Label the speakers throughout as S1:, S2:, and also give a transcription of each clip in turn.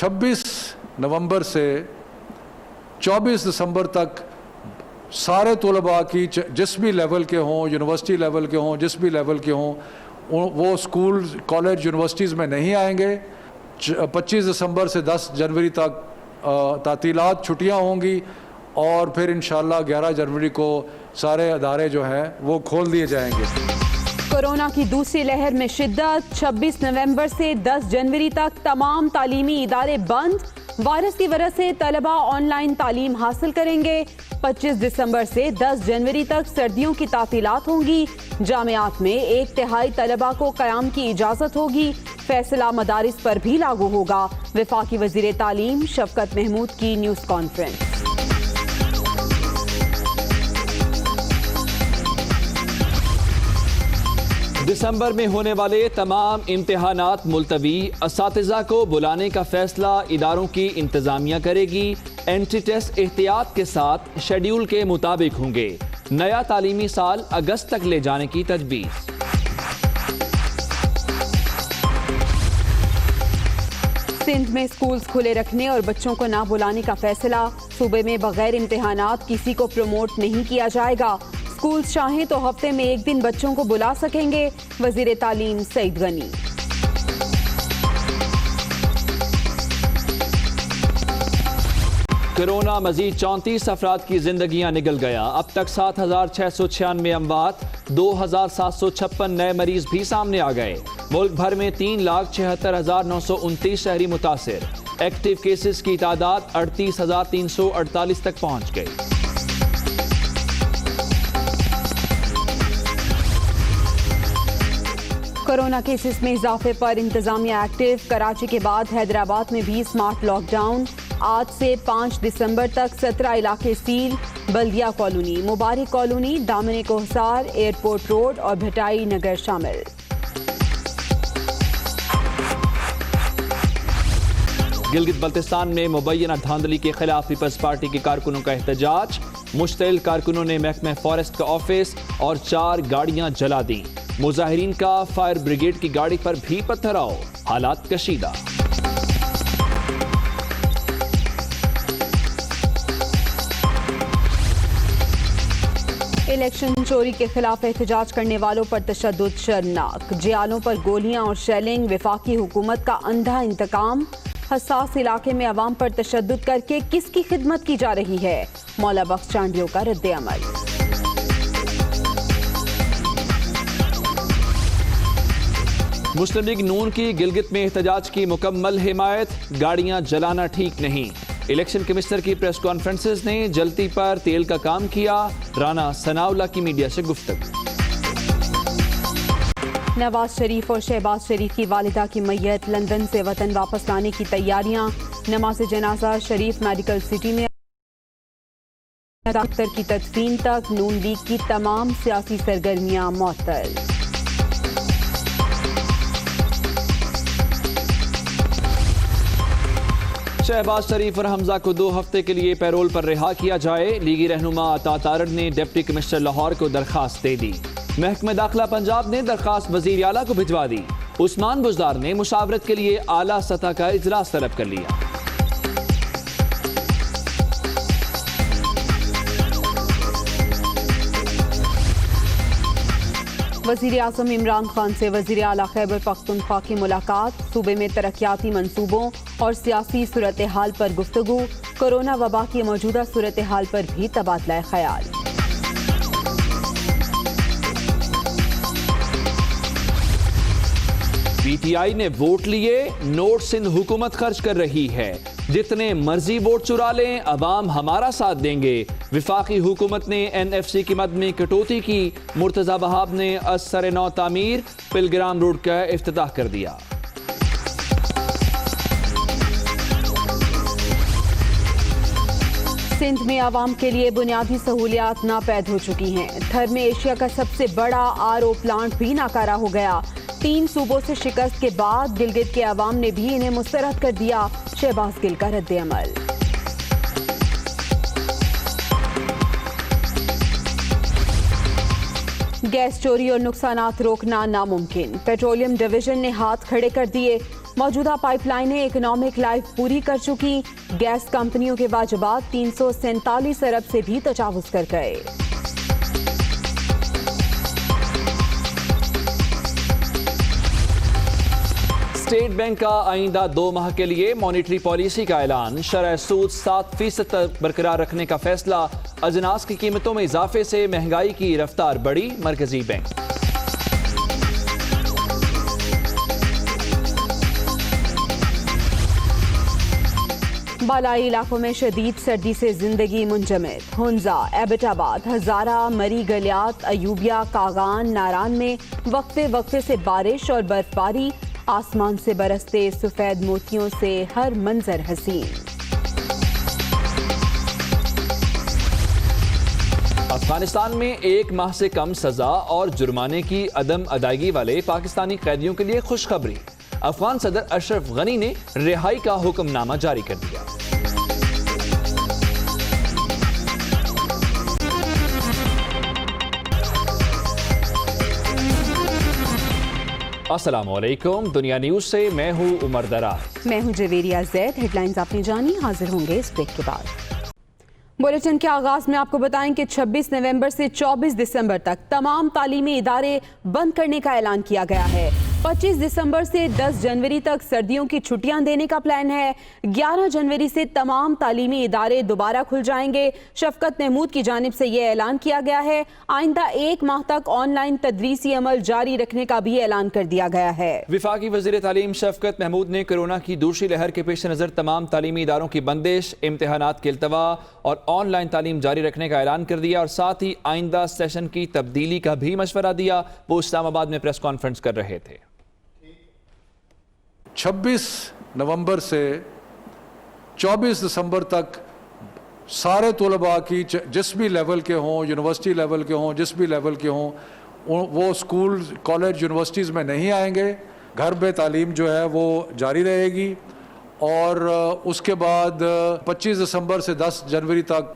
S1: 26 नवंबर से 24 दिसंबर तक सारे तलबा की जिस भी लेवल के हों, यूनिवर्सिटी लेवल के हों, जिस भी लेवल के हों, वो स्कूल कॉलेज यूनिवर्सिटीज़ में नहीं आएंगे। 25 दिसंबर से 10 जनवरी तक तातीलात छुट्टियां होंगी और फिर इंशाल्लाह 11 जनवरी को सारे अदारे जो हैं वो खोल दिए जाएंगे।
S2: कोरोना की दूसरी लहर में शिद्दत, 26 नवंबर से 10 जनवरी तक तमाम तालीमी इदारे बंद। वायरस की वजह से तलबा ऑनलाइन तालीम हासिल करेंगे। 25 दिसंबर से 10 जनवरी तक सर्दियों की तातीलात होंगी। जामियात में 1/3 तलबा को क़याम की इजाज़त होगी। फैसला मदारिस पर भी लागू होगा। वफाकी वज़ीर तालीम शफकत महमूद की न्यूज़ कॉन्फ्रेंस।
S3: दिसंबर में होने वाले तमाम इम्तिहानात मुलतवी, असातिज़ा को बुलाने का फैसला इदारों की इंतज़ामिया करेगी। एंट्री टेस्ट एहतियात के साथ शेड्यूल के मुताबिक होंगे। नया तालीमी साल अगस्त तक ले जाने की तजवीज़।
S2: सिंध में स्कूल्स खुले रखने और बच्चों को ना बुलाने का फैसला। सूबे में बगैर इम्तिहानात किसी को प्रमोट नहीं किया जाएगा। स्कूल्स चाहें तो हफ्ते में एक दिन बच्चों को बुला सकेंगे। वजीर तालीम सईद गनी।
S3: कोरोना मजीद 34 अफराद की जिंदगियां निगल गया। अब तक 7,696 अमवात, 2,756 नए मरीज भी सामने आ गए। मुल्क भर में 3,76,929 शहरी मुतासिर। एक्टिव केसेस की तादाद 38,348 तक पहुंच गई।
S2: कोरोना केसेस में इजाफे पर इंतजामिया एक्टिव। कराची के बाद हैदराबाद में भी स्मार्ट लॉकडाउन। आज से 5 दिसंबर तक 17 इलाके सील। बल्दिया कॉलोनी, मुबारक कॉलोनी, दामने कोहसार, एयरपोर्ट रोड और भटाई नगर शामिल।
S3: गिलगित बल्तिस्तान में मुबैना धांधली के खिलाफ पीपल्स पार्टी के कारकुनों का एहतजाज। मुश्तिल कारकुनों ने महकमे फॉरेस्ट का ऑफिस और 4 गाड़ियां जला दी। मुजाहिरीन का फायर ब्रिगेड की गाड़ी पर भी पत्थराव। हालात कशीदा।
S2: इलेक्शन चोरी के खिलाफ एहतजाज करने वालों पर तशद्दुद शर्मनाक। जियालों पर गोलियां और शेलिंग। वफाकी हुकूमत का अंधा इंतकाम। हसास इलाके में अवाम पर तशद्दुद करके किसकी खिदमत की जा रही है? मौला बख्श चांडियों का रद्द अमल।
S3: मुस्लिम लीग नून की गिलगित में एहतजाज की मुकम्मल हिमायत। गाड़ियां जलाना ठीक नहीं। इलेक्शन कमिश्नर की प्रेस कॉन्फ्रेंसेस ने जलती पर तेल का काम किया। राना सनाउल्लाह की मीडिया से गुफ्तगू।
S2: नवाज शरीफ और शहबाज शरीफ की वालिदा की मैयत लंदन से वतन वापस लाने की तैयारियां। नमाज जनाजा शरीफ मेडिकल सिटी में अख्तर की तदफीन तक नून लीग की तमाम सियासी सरगर्मियां मुअत्तल।
S3: शहबाज शरीफ और हमजा को 2 हफ्ते के लिए पैरोल पर रिहा किया जाए। लीगी रहनुमा अता तारड़ ने डिप्टी कमिश्नर लाहौर को दरखास्त दे दी। महकमे दाखिला पंजाब ने दरखास्त वजीर आला को भिजवा दी। उस्मान बुज़दार ने मुशावरत के लिए आला सतह का इजलास तलब कर लिया।
S2: वजीर आज़म इमरान खान से वजीर आला खैबर पख्तूनख्वा की मुलाकात। सूबे में तरक्याती मंसूबों और सियासी सूरत हाल पर गुफ्तगू। कोरोना वबा की मौजूदा सूरत हाल पर भी तबादला ख्याल।
S3: पीटीआई ने वोट लिए। नोट सिंध हुकूमत खर्च कर रही है। जितने मर्जी वोट चुरा लें, अवाम हमारा साथ देंगे। विफाकी हुकूमत ने एनएफसी की मद में कटौती की। मुर्तजा बहाब ने असर नौ तामीर पिलग्राम रोड का इफ्तिताह कर दिया।
S2: सिंध में आवाम के लिए बुनियादी सहूलियात नापैद हो चुकी हैं। थर में एशिया का सबसे बड़ा आरओ प्लांट भी नाकारा हो गया। 3 सूबों से शिकस्त के बाद गिलगित के आवाम ने भी इन्हें मुस्तरद कर दिया। शहबाज गिल का रद्द अमल। गैस चोरी और नुकसानात रोकना नामुमकिन। पेट्रोलियम डिवीजन ने हाथ खड़े कर दिए। मौजूदा पाइपलाइनें इकोनॉमिक लाइफ पूरी कर चुकी। गैस कंपनियों के वाजिबात 347 अरब से भी तजावुज कर गए।
S3: स्टेट बैंक का आइंदा 2 माह के लिए मॉनेटरी पॉलिसी का ऐलान। शरह सूद 7% तक बरकरार रखने का फैसला। अजनास की कीमतों में इजाफे से महंगाई की रफ्तार बढ़ी। मरकजी बैंक।
S2: बालाई इलाकों में शदीद सर्दी से जिंदगी मुंजमद। हुंजा, एबटाबाद, हजारा, मरी, गलियात, अयूबिया, कागान, नारान में वक्फे वक्फे से बारिश और बर्फबारी। आसमान से बरसते सफेद मोतियों से हर मंजर हसीन।
S3: अफगानिस्तान में 1 माह से कम सजा और जुर्माने की अदम अदायगी वाले पाकिस्तानी कैदियों के लिए खुशखबरी। अफगान सदर अशरफ गनी ने रिहाई का हुक्मनामा जारी कर दिया। अस्सलाम वालेकुम। दुनिया न्यूज से मैं हूँ उमर दराज।
S2: मैं हूँ जवेरिया जैद। हेडलाइंस आपने जानी, हाजिर होंगे इस ब्रेक के बाद। बुलेटिन के आगाज में आपको बताएं कि 26 नवंबर से 24 दिसंबर तक तमाम तालीमी इदारे बंद करने का ऐलान किया गया है। 25 दिसंबर से 10 जनवरी तक सर्दियों की छुट्टियां देने का प्लान है। 11 जनवरी से तमाम तालीमी इदारे दोबारा खुल जाएंगे। शफकत महमूद की जानिब से यह ऐलान किया गया है। आइंदा 1 माह तक ऑनलाइन तदरीसी अमल जारी रखने का भी ऐलान कर दिया गया है।
S3: विफाकी वज़ीर तालीम शफकत महमूद ने कोरोना की दूसरी लहर के पेश नज़र तमाम तालीमी इदारों की बंदिश, इम्तिहानात के इल्तवा और ऑनलाइन तालीम जारी रखने का ऐलान कर दिया और साथ ही आइंदा सेशन की तब्दीली का भी मशवरा दिया। वो इस्लामाबाद में प्रेस कॉन्फ्रेंस कर रहे थे।
S1: 26 नवंबर से 24 दिसंबर तक सारे तलबा की जिस भी लेवल के हों, यूनिवर्सिटी लेवल के हों, जिस भी लेवल के हों, वो स्कूल, कॉलेज, यूनिवर्सिटीज़ में नहीं आएंगे। घर में तालीम जो है वो जारी रहेगी। और उसके बाद 25 दिसंबर से 10 जनवरी तक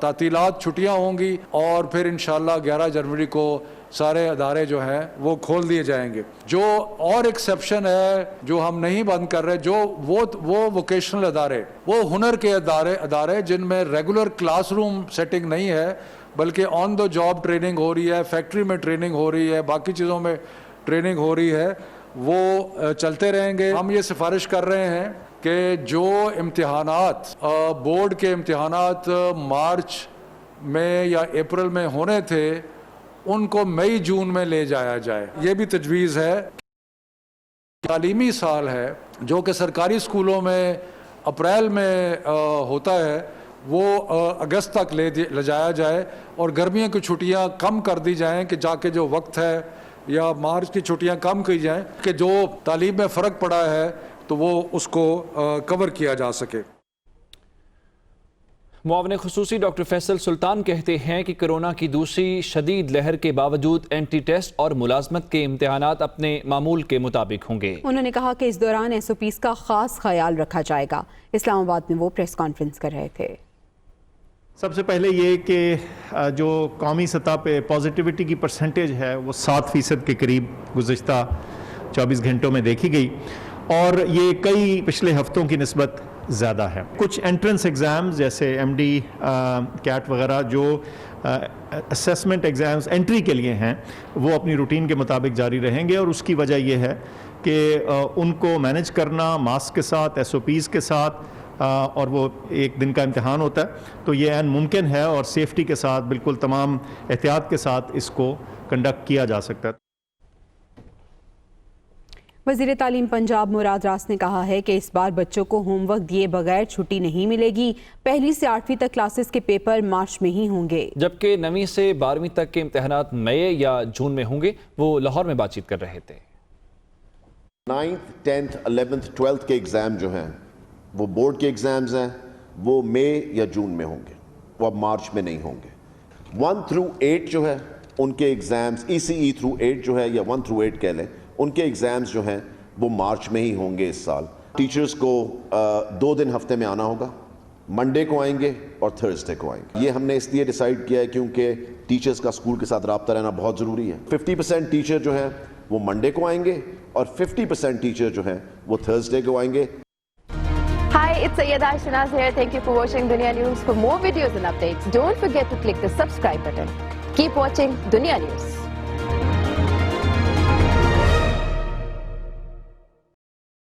S1: तातीलात छुट्टियां होंगी और फिर इंशाल्लाह 11 जनवरी को सारे अदारे जो हैं वो खोल दिए जाएंगे। जो और एक्सेप्शन है जो हम नहीं बंद कर रहे, जो वो वोकेशनल अदारे, वो हुनर के अदारे जिनमें रेगुलर क्लासरूम सेटिंग नहीं है बल्कि ऑन द जॉब ट्रेनिंग हो रही है, फैक्ट्री में ट्रेनिंग हो रही है, बाकी चीज़ों में ट्रेनिंग हो रही है, वो चलते रहेंगे। हम ये सिफारिश कर रहे हैं कि जो इम्तिहानात बोर्ड के इम्तिहानात मार्च में या अप्रैल में होने थे उनको मई जून में ले जाया जाए। ये भी तजवीज़ है। तालीमी साल है जो कि सरकारी स्कूलों में अप्रैल में होता है वो अगस्त तक ले जाया जाए और गर्मियों की छुट्टियां कम कर दी जाएं कि जाके जो वक्त है या मार्च की छुट्टियां कम की जाएं कि जो तालीम में फ़र्क पड़ा है तो वो उसको कवर किया जा सके।
S3: मुआविन खुसूसी डॉक्टर फैसल सुल्तान कहते हैं कि कोरोना की दूसरी शदीद लहर के बावजूद एंटी टेस्ट और मुलाजमत के इम्तिहानात अपने मामूल के मुताबिक होंगे। उन्होंने
S2: कहा कि इस दौरान SOPs का खास ख्याल रखा जाएगा। इस्लामाबाद में वो प्रेस कॉन्फ्रेंस कर रहे थे।
S4: सबसे पहले ये कि जो कौमी सतह पे पॉजिटिविटी की परसेंटेज है वो 7% के करीब गुज़िश्ता 24 घंटों में देखी गई और ये कई पिछले हफ्तों की निस्बत ज़्यादा है। कुछ एंट्रेंस एग्ज़ाम्स जैसे MD कैट वगैरह जो असेसमेंट एग्ज़ाम्स एंट्री के लिए हैं वो अपनी रूटीन के मुताबिक जारी रहेंगे और उसकी वजह ये है कि उनको मैनेज करना मास्क के साथ, SOPs के साथ और वो एक दिन का इम्तिहान होता है तो ये मुमकिन है और सेफ्टी के साथ बिल्कुल तमाम एहतियात के साथ इसको कंडक्ट किया जा सकता है।
S2: वज़ीर तालीम पंजाब मुराद रास ने कहा है कि इस बार बच्चों को होमवर्क दिए बगैर छुट्टी नहीं मिलेगी। 1 से 8वीं तक क्लासेस के पेपर मार्च में ही होंगे
S3: जबकि 9वीं से 12वीं तक के इम्तिहानात मई या जून में होंगे। वो लाहौर में बातचीत कर रहे थे।
S5: 9th, 10th, 11th, 12th के एग्ज़ाम जो हैं वो बोर्ड के एग्ज़ाम्स हैं, वो मई या जून में होंगे, वो अब मार्च में नहीं होंगे। 1 through 8 जो है उनके एग्ज़ाम्स ECE through 8 जो है या 1 through 8 कह लें, उनके एग्ज़ाम्स जो हैं वो मार्च में ही होंगे इस साल। टीचर्स को 2 दिन हफ्ते में आना होगा, मंडे को आएंगे और थर्सडे को आएंगे। ये हमने इसलिए डिसाइड किया है क्योंकि टीचर्स का स्कूल के साथ रब्ता रहना बहुत ज़रूरी है। 50% टीचर जो हैं وہ منڈے کو آئیں گے اور 50% ٹیچر جو ہیں وہ تھرسڈے کو آئیں گے.
S6: Hi, it's Sayyeda Shanaz here. Thank you for watching Dunya News. For more videos and updates, don't forget to click the subscribe button. Keep watching Dunya News.